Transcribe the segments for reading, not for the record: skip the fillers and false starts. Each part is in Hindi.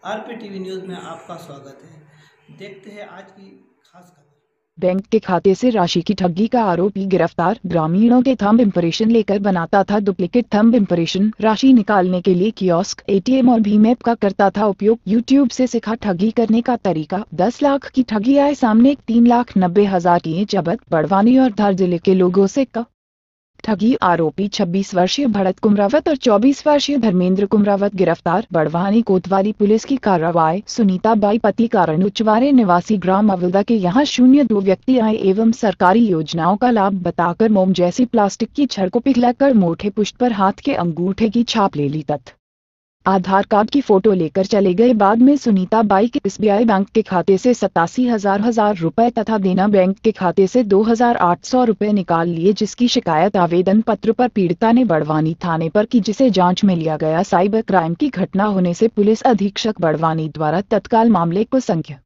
आरपी टीवी न्यूज़ में आपका स्वागत है। देखते हैं आज की खास खबर। बैंक के खाते से राशि की ठगी का आरोपी गिरफ्तार। ग्रामीणों के थंब इम्प्रेशन लेकर बनाता था डुप्लीकेट थंब इम्प्रेशन। राशि निकालने के लिए कियोस्क, एटीएम और भीम ऐप का करता था उपयोग। यूट्यूब से सीखा ठगी करने का तरीका। 10 लाख की ठगी आए सामने। 3,90,000 किए जब्त। बड़वानी और धार जिले के लोगों से ठगी आरोपी 26 वर्षीय भरत कुमरावत और 24 वर्षीय धर्मेंद्र कुमरावत गिरफ्तार। बड़वानी कोतवाली पुलिस की कार्रवाई। सुनीता बाई पति कारण उचवारे निवासी ग्राम अवल्दा के यहाँ 02 व्यक्ति आए एवं सरकारी योजनाओं का लाभ बताकर मोम जैसी प्लास्टिक की छड़ को पिघलाकर मोटे पुष्ट पर हाथ के अंगूठे की छाप ले ली। आधार कार्ड की फोटो लेकर चले गए। बाद में सुनीता बाई के एसबीआई बैंक के खाते से 87,000 रुपए तथा देना बैंक के खाते से 2,800 रुपए निकाल लिए, जिसकी शिकायत आवेदन पत्र पर पीड़िता ने बड़वानी थाने पर की, जिसे जांच में लिया गया। साइबर क्राइम की घटना होने से पुलिस अधीक्षक बड़वानी द्वारा तत्काल मामले को संज्ञान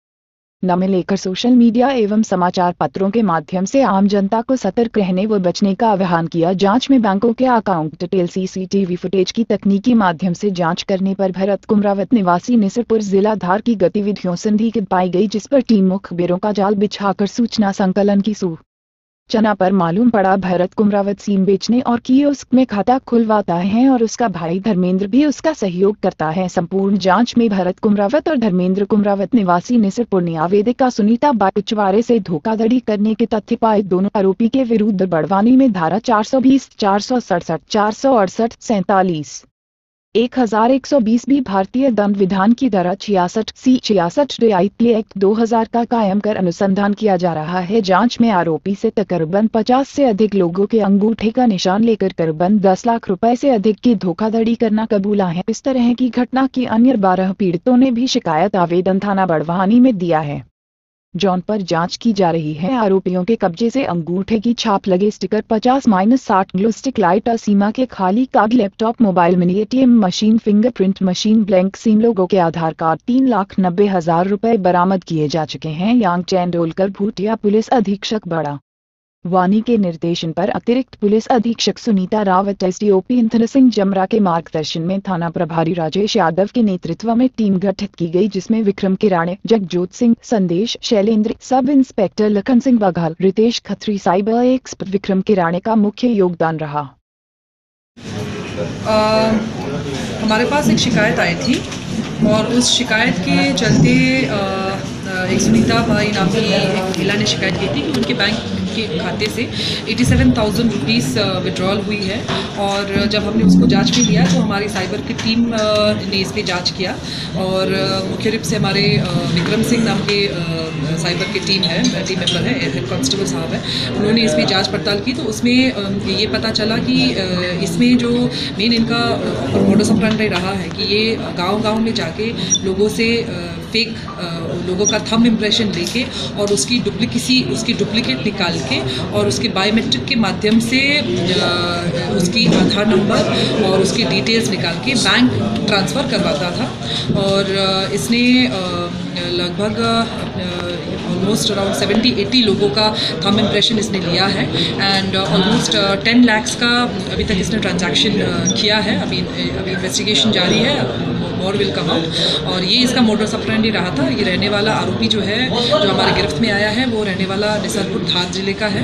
में लेकर सोशल मीडिया एवं समाचार पत्रों के माध्यम से आम जनता को सतर्क रहने व बचने का आह्वान किया। जांच में बैंकों के अकाउंट डिटेल, सीसीटीवी फुटेज की तकनीकी माध्यम से जांच करने पर भरत कुमरावत निवासी निसरपुर जिला धार की गतिविधियों संदिग्ध पाई गई, जिस पर टीम मुखबिरों का जाल बिछाकर सूचना संकलन की सूचना पर मालूम पड़ा भरत कुमरावत सिम बेचने और कियोस्क में खाता खुलवाता है और उसका भाई धर्मेंद्र भी उसका सहयोग करता है। संपूर्ण जांच में भरत कुमरावत और धर्मेंद्र कुमरावत निवासी निसरपुर ने आवेदिका सुनीता बाई उचवारे से धोखाधड़ी करने के तथ्य पाए। दोनों आरोपी के विरुद्ध बड़वानी में धारा 420, 467, 468, 47, 1120 भी भारतीय दंड विधान की धारा 66 रियायती एक्ट 2000 का कायम कर अनुसंधान किया जा रहा है। जांच में आरोपी से तकरीबन 50 से अधिक लोगों के अंगूठे का निशान लेकर करीबन 10 लाख रुपए से अधिक की धोखाधड़ी करना कबूला है। इस तरह की घटना की अन्य 12 पीड़ितों ने भी शिकायत आवेदन थाना बड़वानी में दिया है, जौन पर जांच की जा रही है। आरोपियों के कब्जे से अंगूठे की छाप लगे स्टिकर, 50-60 ग्लू स्टिक, लाइट और सीमा के खाली कागज, laptop, mobile, mini ATM machine, fingerprint machine, blank SIM, लोगों के आधार कार्ड, 3,90,000 रुपए बरामद किए जा चुके हैं। यांग चैंडोलकर भूटिया पुलिस अधीक्षक बड़ा वानी के निर्देशन पर अतिरिक्त पुलिस अधीक्षक सुनीता रावत, एसडीओपी इंद्र सिंह जमरा के मार्गदर्शन में थाना प्रभारी राजेश यादव के नेतृत्व में टीम गठित की गई, जिसमें विक्रम किराणे, जगजोत सिंह, संदेश, शैलेंद्र, सब इंस्पेक्टर लखन सिंह बघाल, रितेश खत्री, साइबर एक्सपर्ट विक्रम किराणे का मुख्य योगदान रहा। हमारे पास एक शिकायत आई थी और उस शिकायत के चलते एक सुनीता बाई नाम की एक महिला ने शिकायत की थी कि उनके बैंक के खाते से 87,000 रुपीज़ विड्रॉल हुई है। और जब हमने उसको जांच में लिया तो हमारी साइबर की टीम ने इस पर जांच किया और मुख्य रूप से हमारे विक्रम सिंह नाम के साइबर की टीम मेंबर है, हेड कांस्टेबल साहब है, उन्होंने इस पर जाँच पड़ताल की। तो उसमें ये पता चला कि इसमें जो मेन इनका मोडस ऑपरेंडी रहा है कि ये गाँव-गाँव में जाके लोगों से फेक लोगों का थंब इम्प्रेशन लेके और उसकी डुप्लीकेट निकाल के और उसके बायोमेट्रिक के माध्यम से उसकी आधार नंबर और उसकी डिटेल्स निकाल के बैंक ट्रांसफ़र करवाता था। और इसने लगभग ऑलमोस्ट अराउंड 70-80 लोगों का थंब इम्प्रेशन इसने लिया है एंड ऑलमोस्ट 10 लाख का अभी तक इसने ट्रांजैक्शन किया है। अभी इन्वेस्टिगेशन जारी है, मोर विल कम आउट। और ये इसका मोडस ऑपरेंडी रहा था। ये रहने वाला आरोपी जो है, जो हमारे गिरफ्त में आया है, वो रहने वाला निसरपुर धार जिले का है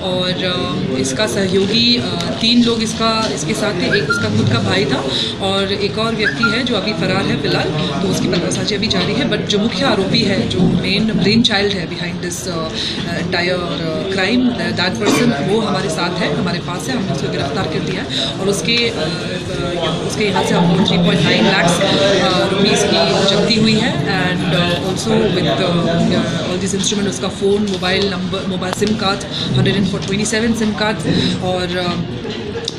और इसका सहयोगी 3 लोग इसके साथ थे। एक उसका खुद का भाई था और एक और व्यक्ति है जो अभी फरार है फिलहाल, तो उसकी पतासाजी अभी जारी है। बट जो मुख्य आरोपी है, जो मेन ब्रेन चाइल्ड है behind this entire crime, that person वो हमारे साथ है, हमारे पास है। हमने उसको गिरफ्तार कर दिया और उसके यहाँ से हमको 3.9 लाख रुपीज़ की जब्ती हुई है and also with all this instrument, उसका phone, mobile number, mobile sim card 127 sim card और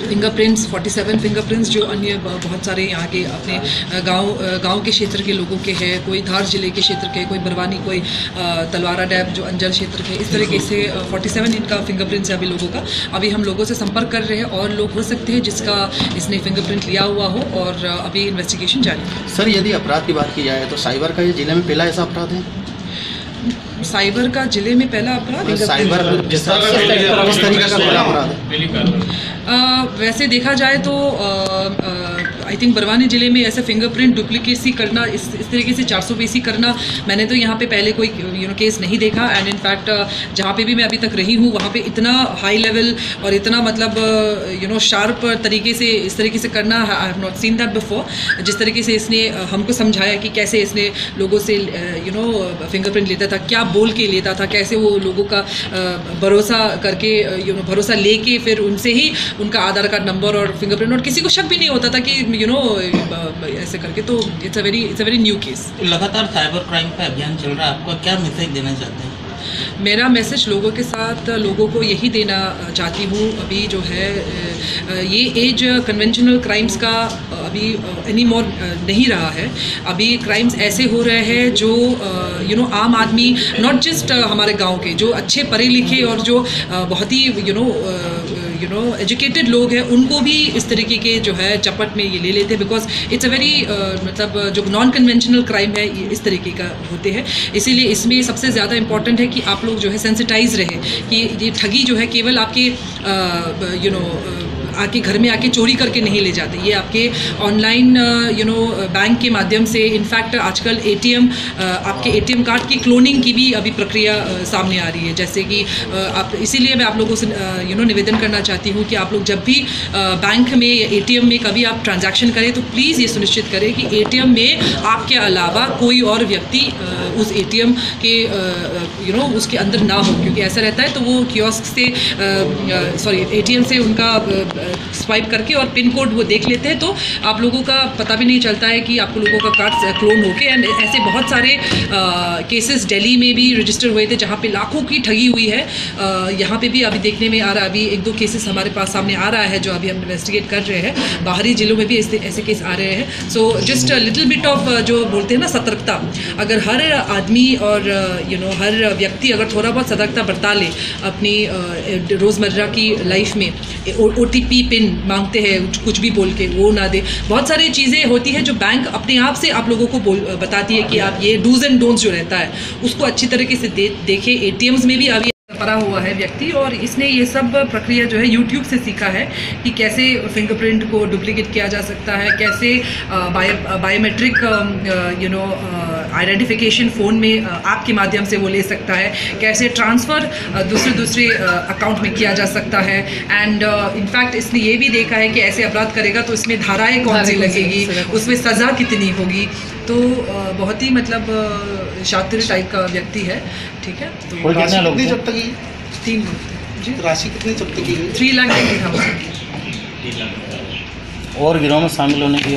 फिंगरप्रिंट्स 47 फिंगरप्रिंट्स, जो अन्य बहुत सारे यहाँ के अपने गांव के क्षेत्र के लोगों के हैं, कोई धार जिले के क्षेत्र के, कोई बरवानी, कोई तलवारा डैम जो अंजल क्षेत्र के, इस तरीके से 47 इनका फिंगरप्रिंट्स है अभी लोगों का। अभी हम लोगों से संपर्क कर रहे हैं और लोग हो सकते हैं जिसका इसने फिंगरप्रिंट लिया हुआ हो और अभी इन्वेस्टिगेशन जारी है। सर, यदि अपराध की बात की जाए तो साइबर का ये जिले में पहला ऐसा अपराध है? साइबर का जिले में पहला अपराध, साइबर किस तरीके का पहला अपराध है? वैसे देखा जाए तो आई थिंक बरवानी ज़िले में ऐसे फिंगरप्रिंट डुप्लीकेसी करना, इस तरीके से 420 करना, मैंने तो यहाँ पे पहले कोई केस नहीं देखा। एंड इनफैक्ट जहाँ पे भी मैं अभी तक रही हूँ वहाँ पे इतना हाई लेवल और इतना मतलब शार्प तरीके से इस तरीके से करना, I have not seen that before. जिस तरीके से इसने हमको समझाया कि कैसे इसने लोगों से फिंगरप्रिंट लेता था, क्या बोल के लेता था, कैसे वो लोगों का भरोसा करके भरोसा लेके फिर उनसे ही उनका आधार कार्ड नंबर और फिंगरप्रिंट, और किसी को शक भी नहीं होता था कि ऐसे करके। तो it's a very new case. लगातार साइबर क्राइम पे अभियान चल रहा है, आपका क्या मैसेज देना चाहते हैं? मेरा मैसेज लोगों को यही देना चाहती हूँ, अभी जो है ये एज कन्वेंशनल क्राइम्स का अभी एनी मोर नहीं रहा है। अभी क्राइम्स ऐसे हो रहे हैं जो आम आदमी, नॉट जस्ट हमारे गांव के, जो अच्छे पढ़े लिखे और जो बहुत ही एजुकेटेड लोग हैं, उनको भी इस तरीके के जो है चपट में ये ले लेते हैं। बिकॉज इट्स अ वेरी मतलब जो नॉन कन्वेंशनल क्राइम है ये इस तरीके का होते हैं। इसीलिए इसमें सबसे ज़्यादा इंपॉर्टेंट है कि आप लोग जो है सेंसिटाइज रहे कि ये ठगी जो है केवल आपके आके घर में आके चोरी करके नहीं ले जाते, ये आपके ऑनलाइन बैंक के माध्यम से, इनफैक्ट आजकल ATM, आपके ATM कार्ड की क्लोनिंग की भी अभी प्रक्रिया सामने आ रही है। जैसे कि आप, इसीलिए मैं आप लोगों से निवेदन करना चाहती हूँ कि आप लोग जब भी बैंक में या ATM में कभी आप ट्रांजैक्शन करें तो प्लीज़ ये सुनिश्चित करें कि ATM में आपके अलावा कोई और व्यक्ति उस ATM के उसके अंदर ना हो, क्योंकि ऐसा रहता है तो वो कियोस्क से ATM से उनका स्वाइप करके और पिन कोड वो देख लेते हैं, तो आप लोगों का पता भी नहीं चलता है कि आपको लोगों का कार्ड क्लोन होके। एंड ऐसे बहुत सारे केसेस दिल्ली में भी रजिस्टर हुए थे जहाँ पे लाखों की ठगी हुई है। यहाँ पे भी अभी देखने में आ रहा है, अभी 1-2 केसेस हमारे पास सामने आ रहा है जो अभी हम इन्वेस्टिगेट कर रहे हैं। बाहरी जिलों में भी ऐसे केस आ रहे हैं। So just little bit of जो बोलते हैं ना सतर्कता, अगर हर आदमी और हर व्यक्ति अगर थोड़ा बहुत सतर्कता बरता ले अपनी रोज़मर्रा की लाइफ में, OTP पिन मांगते हैं कुछ भी बोल के वो ना दे। बहुत सारी चीज़ें होती हैं जो बैंक अपने आप से आप लोगों को बताती है कि आप ये डूज एंड डोंट्स जो रहता है उसको अच्छी तरीके से देखें। ATMs में भी अभी पड़ा हुआ है व्यक्ति, और इसने ये सब प्रक्रिया जो है YouTube से सीखा है कि कैसे फिंगरप्रिंट को डुप्लीकेट किया जा सकता है, कैसे बायोमेट्रिक आइडेंटिफिकेशन फ़ोन में ऐप के माध्यम से वो ले सकता है, कैसे ट्रांसफ़र दूसरे अकाउंट में किया जा सकता है। एंड इनफैक्ट इसने ये भी देखा है कि ऐसे अपराध करेगा तो इसमें धाराएँ कौन सी लगेगी, उसमें सज़ा कितनी होगी। तो बहुत ही मतलब शातिर टाइप का व्यक्ति है। ठीक है, तो कितनी जब्त की? 3 लोग जी। राशि कितनी जब्त की गई? 3,80,000। और गिरोह में शामिल होने की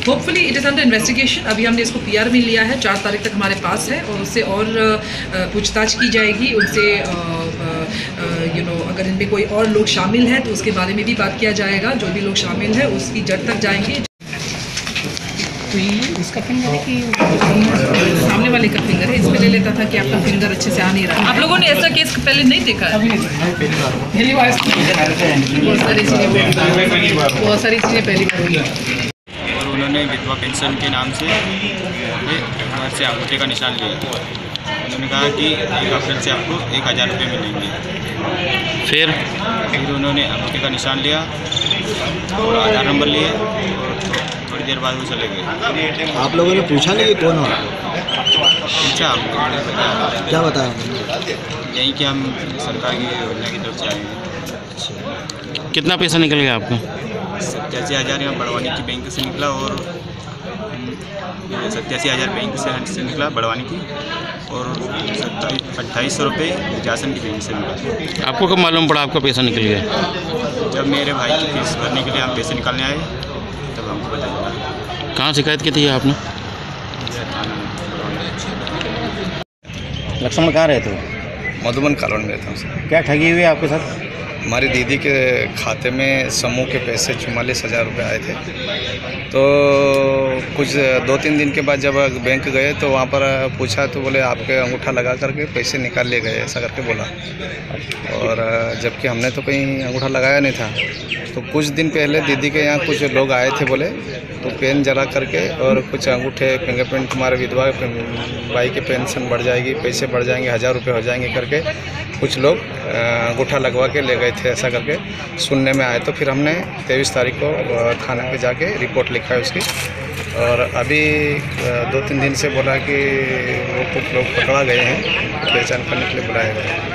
hopefully it is under investigation. अभी हमने इसको PR में लिया है, 4 तारीख तक हमारे पास है, और उससे और पूछताछ की जाएगी उनसे। अगर इनमें कोई और लोग शामिल हैं तो उसके बारे में भी बात किया जाएगा। जो भी लोग शामिल हैं उसकी जड़ तक जाएंगे। तो ये इसका फिंगर है कि सामने वाले का फिंगर है, इसमें ले लेता था कि आपका फिंगर अच्छे से आ नहीं रहा। आप लोगों ने ऐसा केस पहले नहीं देखा है? बहुत सारी चीज़ें पहली बार हुई। और उन्होंने विधवा पेंशन के नाम से घर से अंगूठे का निशान लिया। उन्होंने कहा कि 1 अप्रैल से आपको 1,000 रुपये मिलेंगे। फिर उन्होंने अंगूठे का निशान लिया और आधार नंबर लिए, और थोड़ी देर बाद वो चले गए। आप लोगों ने पूछा नहीं कि कौन हो? पूछा, क्या बताया? यही कि हम सरकार की योजना की तरफ से आएंगे। कितना पैसा निकल गया आपका? 87,000 यहाँ बड़वानी की बैंक से निकला, और 87,000 बैंक से निकला बड़वानी की, और 2800 रुपये जासन की बैंक से मिला। आपको कब मालूम पड़ा आपका पैसा निकल गया? जब मेरे भाई की फीस भरने के लिए हम पैसे निकालने आए तब हमको पता चला। कहाँ शिकायत की थी आपने? लक्ष्मण कहाँ रहते हो? मधुबन कॉलोनी में रहता हूँ सर। क्या ठगी हुई है आपके साथ? हमारी दीदी के खाते में समूह के पैसे 44,000 रुपये आए थे। तो कुछ 2-3 दिन के बाद जब बैंक गए तो वहाँ पर पूछा तो बोले आपके अंगूठा लगा करके पैसे निकाल ले गए, ऐसा करके बोला। और जबकि हमने तो कहीं अंगूठा लगाया नहीं था। तो कुछ दिन पहले दीदी के यहाँ कुछ लोग आए थे, बोले तो पेन जला करके और कुछ अंगूठे फिंगरप्रिंट, तुम्हारे विधवा भाई के पेंशन बढ़ जाएगी, पैसे बढ़ जाएंगे, 1,000 रुपये हो जाएंगे करके कुछ लोग अंगूठा लगवा के ले गए थे, ऐसा करके सुनने में आए। तो फिर हमने 23 तारीख को थाना पे जाके रिपोर्ट लिखा है उसकी, और अभी 2-3 दिन से बोला कि वो कुछ लोग पकड़ा गए हैं, पहचान करने के लिए बुलाया गया है।